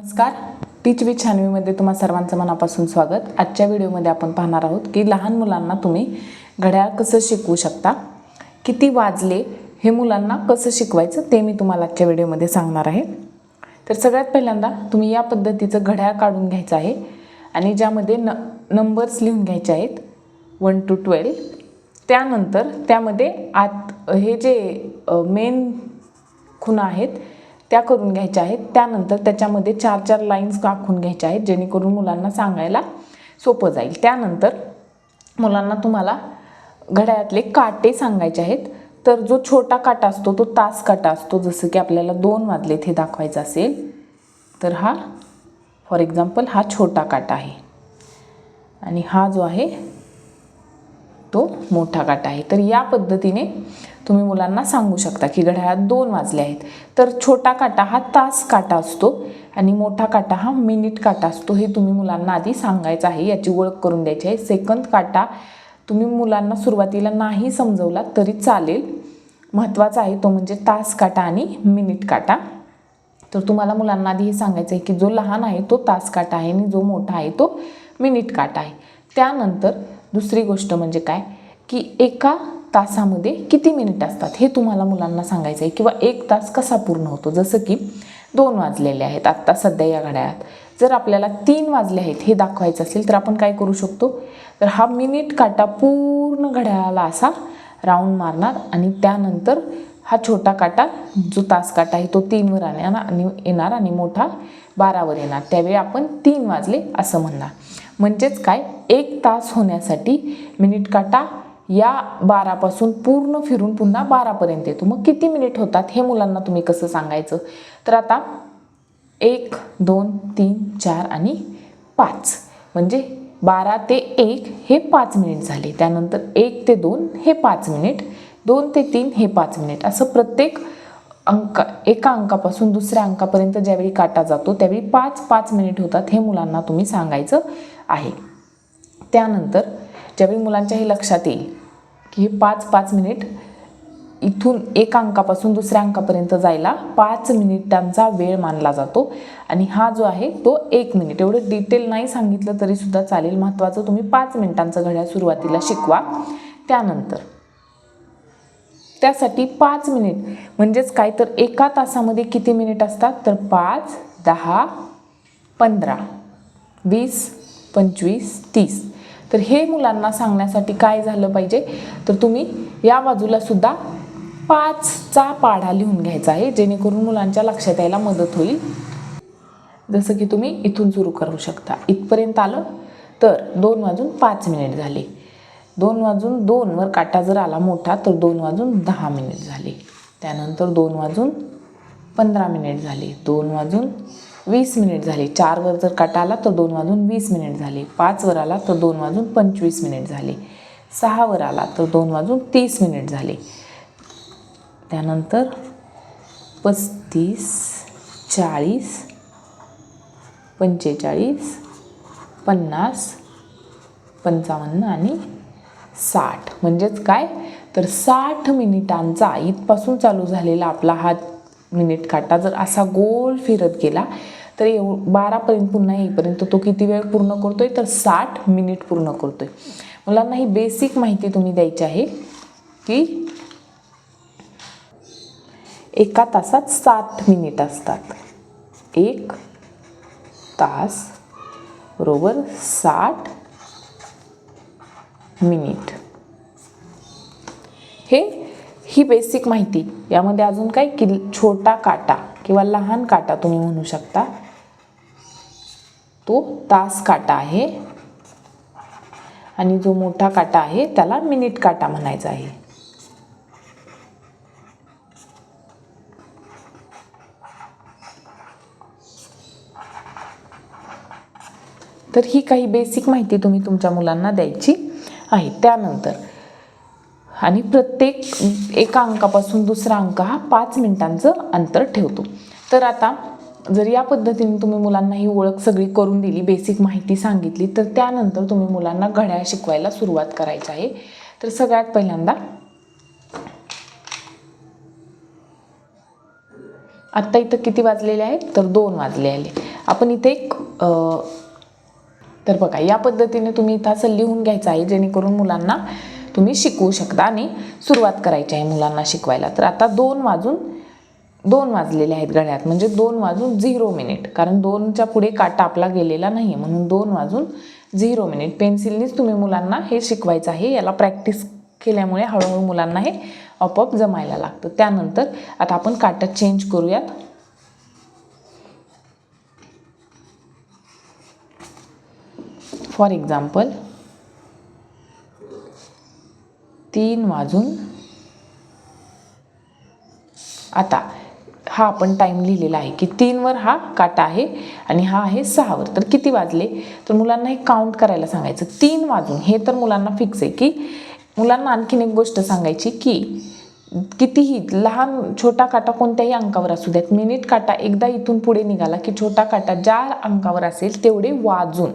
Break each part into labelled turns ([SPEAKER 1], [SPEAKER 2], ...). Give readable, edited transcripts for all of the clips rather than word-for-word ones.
[SPEAKER 1] नमस्कार. टीच विथ शान्वीमध्ये तुम्हा सर्वांचं मनापासून स्वागत. आजच्या व्हिडिओमध्ये आपण पाहणार आहोत की लहान मुलांना तुम्ही घड्याळ कसं शिकवू शकता, किती वाजले हे मुलांना कसं शिकवायचं ते मी तुम्हाला आजच्या व्हिडिओमध्ये सांगणार आहे. तर सगळ्यात पहिल्यांदा तुम्ही या पद्धतीचं घड्याळ काढून घ्यायचं आहे आणि ज्यामध्ये नंबर्स लिहून घ्यायचे आहेत 1 to 12. त्यानंतर त्यामध्ये आत हे जे मेन खुणा आहेत त्या करून घ्यायच्या आहेत. त्यानंतर त्याच्यामध्ये 4 लाईन्स आखून घ्यायच्या आहेत जेणेकरून मुलांना सांगायला सोपं जाईल. त्यानंतर मुलांना तुम्हाला घड्याळातले काटे सांगायचे आहेत. तर जो छोटा काटा असतो तो तास काटा असतो. जसं की आपल्याला 2 वाजलेत हे दाखवायचं असेल तर हा फॉर एक्झाम्पल हा छोटा काटा आहे आणि हा जो आहे तो मोठा काटा आहे. तर या पद्धतीने तुम्ही मुलांना सांगू शकता की घड्याळात 2 वाजले आहेत. तर छोटा काटा हा तास काटा असतो आणि मोठा काटा हा मिनिट काटा असतो. हे तुम्ही मुलांना आधी सांगायचं आहे, याची ओळख करून द्यायची आहे. सेकंद काटा तुम्ही मुलांना सुरुवातीला नाही समजवला तरी चालेल. महत्त्वाचा आहे तो म्हणजे तास काटा आणि मिनिट काटा. तर तुम्हाला मुलांना आधी हे सांगायचं आहे की जो लहान आहे तो तास काटा आहे आणि जो मोठा आहे तो मिनिट काटा आहे. त्यानंतर दुसरी गोष्ट म्हणजे काय की एका तासामध्ये किती मिनिट असतात हे तुम्हाला मुलांना सांगायचं आहे किंवा 1 तास कसा पूर्ण होतो. जसं की 2 वाजलेले आहेत आत्ता सध्या या घड्याळात. जर आपल्याला 3 वाजले आहेत हे दाखवायचं असेल तर आपण काय करू शकतो, तर हा मिनिट काटा पूर्ण घड्याळाला असा राऊंड मारणार आणि त्यानंतर हा छोटा काटा जो तास काटा आहे तो 3 वर येणार आणि मोठा 12 वर येणार. त्यावेळी आपण 3 वाजले असं म्हणणार. म्हणजेच काय, 1 तास होण्यासाठी मिनिट काटा या 12 पासून पूर्ण फिरून पुन्हा 12 पर्यंत येतो. मग किती मिनिट होतात हे मुलांना तुम्ही कसं सांगायचं. तर आता 1, 2, 3, 4 आणि 5 म्हणजे 12 ते 1 हे 5 मिनिट झाले. त्यानंतर 1 ते 2 हे 5 मिनिट, 2 ते 3 हे 5 मिनिट. असं प्रत्येक एका अंकापासून दुसऱ्या अंकापर्यंत ज्यावेळी काटा जातो त्यावेळी 5-5 मिनिट होतात हे मुलांना तुम्ही सांगायचं आहे. त्यानंतर ज्यावेळी मुलांच्या हे लक्षात येईल की हे 5-5 मिनिट इथून एका अंकापासून दुसऱ्या अंकापर्यंत जायला 5 मिनिटांचा वेळ मानला जातो आणि हा जो आहे तो 1 मिनिट. एवढं डिटेल नाही सांगितलं तरी सुद्धा चालेल. महत्त्वाचं तुम्ही 5 मिनिटांचं घड्याळ सुरुवातीला शिकवा. त्यानंतर त्यासाठी 5 मिनिट म्हणजेच काय, तर एका तासामध्ये किती मिनिट असतात, तर 5, 10, 15, 20, 25, 30. तर हे मुलांना सांगण्यासाठी काय झालं पाहिजे, तर तुम्ही या बाजूला सुद्धा 5चा पाढा लिहून घ्यायचा आहे जेणेकरून मुलांच्या लक्षात यायला मदत होईल. जसं की तुम्ही इथून सुरू करू शकता. इथपर्यंत आलं तर 2 वाजून 5 मिनिट झाले. 2 वाजून 2 वर काटा जर आला मोठा तर 2 वाजून 10 मिनिट झाले. त्यानंतर 2 वाजून 15 मिनिट झाले. 2 वाजून 20 मिनिट झाले. 4 वर जर काटा आला तर 2 वाजून 20 मिनिट झाले. 5 वर आला तर 2 वाजून 25 मिनिट झाले. 6 वर आला तर 2 वाजून 30 मिनिट झाले. त्यानंतर 35, 40, 45, 50, 55 आणि 60. म्हणजेच काय, तर 60 मिनिटांचा इथपासून चालू झालेला आपला हा मिनिट काटा जर असा गोल फिरत गेला तर 12 पर्यंत पुन्हा येईपर्यंत तो किती वेळ पूर्ण करतोय, तर 60 मिनिट पूर्ण करतोय. मुलांना ही बेसिक माहिती तुम्ही द्यायची आहे की एका तासात 60 मिनिट असतात. 1 तास बरोबर 60 मिनिट. ही बेसिक माहिती. यामध्ये अजून काय की छोटा काटा किंवा लहान काटा तुम्ही म्हणू शकता तो तास काटा आहे आणि जो मोठा काटा आहे त्याला मिनिट काटा म्हणायचा आहे. तर ही काही बेसिक माहिती तुम्ही तुमच्या मुलांना द्यायची आहे. त्यानंतर आणि प्रत्येक एका अंकापासून दुसरा अंक हा 5 मिनिटांचं अंतर ठेवतो. तर आता जर या पद्धतीने तुम्ही मुलांना ही ओळख सगळी करून दिली, बेसिक माहिती सांगितली, तर त्यानंतर तुम्ही मुलांना घड्याळ शिकवायला सुरुवात करायची आहे. तर सगळ्यात पहिल्यांदा आत्ता इथं किती वाजलेले आहेत, तर 2 वाजले आले. आपण इथे एक तर बघा या पद्धतीने तुम्ही इथं असं लिहून घ्यायचं आहे, जेणेकरून मुलांना तुम्ही शिकवू शकता आणि सुरुवात करायची आहे मुलांना शिकवायला. तर आता 2 वाजलेले आहेत घड्याळात, म्हणजे 2:00 कारण 2च्या पुढे काटा आपला गेलेला नाही आहे, म्हणून 2:00 पेन्सिलनीच तुम्ही मुलांना हे शिकवायचं आहे. याला प्रॅक्टिस केल्यामुळे हळूहळू मुलांना हे आपोआप जमायला लागतं. त्यानंतर आता आपण काटा चेंज करूयात. फॉर एक्झाम्पल 3 वाजून आता हा आपण टाईम लिहिलेला आहे की 3वर हा काटा आहे आणि हा आहे 6वर. तर किती वाजले, तर मुलांना हे काउंट करायला सांगायचं. 3 वाजून हे तर मुलांना फिक्स आहे. की मुलांना आणखीन एक गोष्ट सांगायची की कितीही लहान छोटा काटा कोणत्याही अंकावर असू द्यात, मिनिट काटा एकदा इथून पुढे निघाला की छोटा काटा ज्या अंकावर असेल तेवढे वाजून,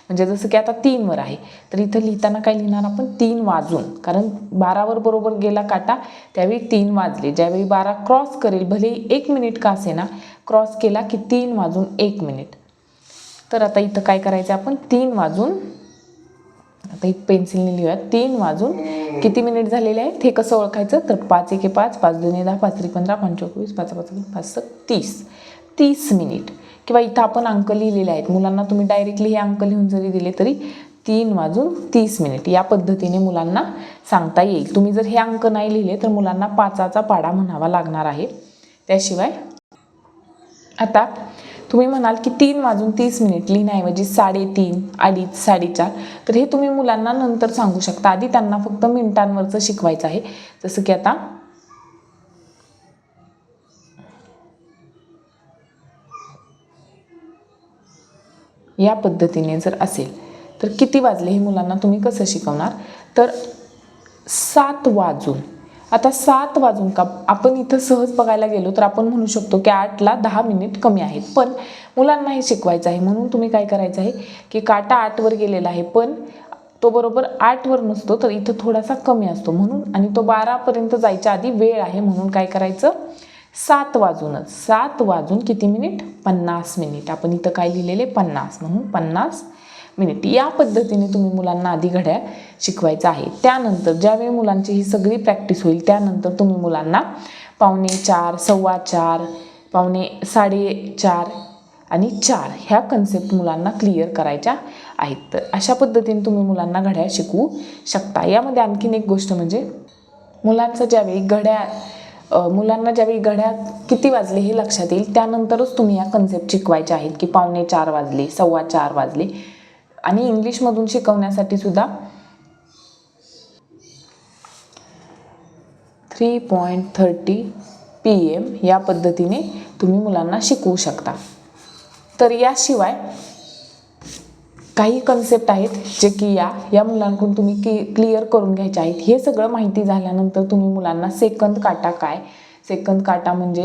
[SPEAKER 1] म्हणजे जसं की आता 3वर आहे तर इथं लिहिताना काय लिहिणार आपण 3 वाजून, कारण 12वर बरोबर गेला काटा त्यावेळी 3 वाजले. ज्यावेळी 12 क्रॉस करेल, भले 1 मिनिट का असे ना, क्रॉस केला की 3:01. तर आता इथं काय करायचं आपण 3 वाजून, आता एक पेन्सिलने लिहूयात 3 वाजून किती मिनिट झालेले आहेत हे कसं ओळखायचं, तर 5 1 5, 5 2 10, 5 3 15, 5 4 24, 5 5 5 6 30 मिनिट. किंवा इथं आपण अंक लिहिलेले आहेत, मुलांना तुम्ही डायरेक्टली हे अंक लिहून जरी दिले तरी 3:30 या पद्धतीने मुलांना सांगता येईल. तुम्ही जर हे अंक नाही लिहिले तर मुलांना 5चा पाढा म्हणावा लागणार आहे. त्याशिवाय आता तुम्ही म्हणाल की 3:30 लिहिण्याऐवजी 3:30, 2:30, 4:30, तर हे तुम्ही मुलांना नंतर सांगू शकता. आधी त्यांना फक्त मिनिटांवरचं शिकवायचं आहे. जसं की आता या पद्धतीने जर असेल तर किती वाजले हे मुलांना तुम्ही कसं शिकवणार, तर 7 वाजून. आता 7 वाजून का आपण इथं सहज बघायला गेलो तर आपण म्हणू शकतो की 8ला 10 मिनिट कमी आहेत, पण मुलांना हे शिकवायचं आहे म्हणून तुम्ही काय करायचं आहे की काटा 8वर गेलेला आहे पण तो बरोबर 8वर नसतो, तर इथं थोडासा कमी असतो म्हणून, आणि तो 12पर्यंत जायच्या आधी वेळ आहे म्हणून काय करायचं 7 वाजूनच. 7 वाजून किती मिनिट, 50 मिनिट. आपण इथं काय लिहिलेले 50 म्हणून 50 मिनिट. या पद्धतीने तुम्ही मुलांना आधी घड्याळ शिकवायचं आहे. त्यानंतर ज्यावेळी मुलांची ही सगळी प्रॅक्टिस होईल त्यानंतर तुम्ही मुलांना 3:45, 4:15, 3:45 आणि 4 ह्या कन्सेप्ट मुलांना क्लिअर करायच्या आहेत. तर अशा पद्धतीने तुम्ही मुलांना घड्याळ शिकवू शकता. यामध्ये आणखीन एक गोष्ट म्हणजे मुलांचं मुलांना ज्यावेळी घड्याळ किती वाजले हे लक्षात येईल त्यानंतरच तुम्ही या कन्सेप्ट शिकवायच्या आहेत की 3:45 वाजले, 4:15 वाजले. आणि इंग्लिशमधून शिकवण्यासाठी सुद्धा 3:30 PM या पद्धतीने तुम्ही मुलांना शिकवू शकता. तर याशिवाय काही कन्सेप्ट आहेत जे की या मुलांकडून तुम्ही क्लिअर करून घ्यायचे आहेत. हे सगळं माहिती झाल्यानंतर तुम्ही मुलांना सेकंद काटा काय, सेकंद काटा म्हणजे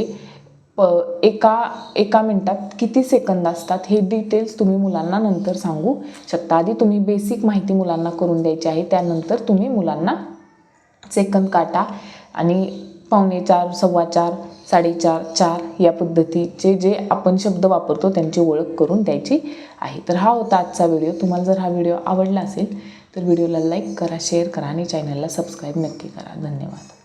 [SPEAKER 1] एका मिनिटात किती सेकंद असतात हे डिटेल्स तुम्ही मुलांना नंतर सांगू शकता. आधी तुम्ही बेसिक माहिती मुलांना करून द्यायची आहे, त्यानंतर तुम्ही मुलांना सेकंद काटा आणि 3:45, 4:15, 4:30, 4 या पद्धतीचे जे आपण शब्द वापरतो त्यांची ओळख करून द्यायची आहे. तर हा होता आजचा व्हिडिओ. तुम्हाला जर हा व्हिडिओ आवडला असेल तर व्हिडिओला लाईक करा, शेअर करा आणि चॅनलला सबस्क्राईब नक्की करा. धन्यवाद.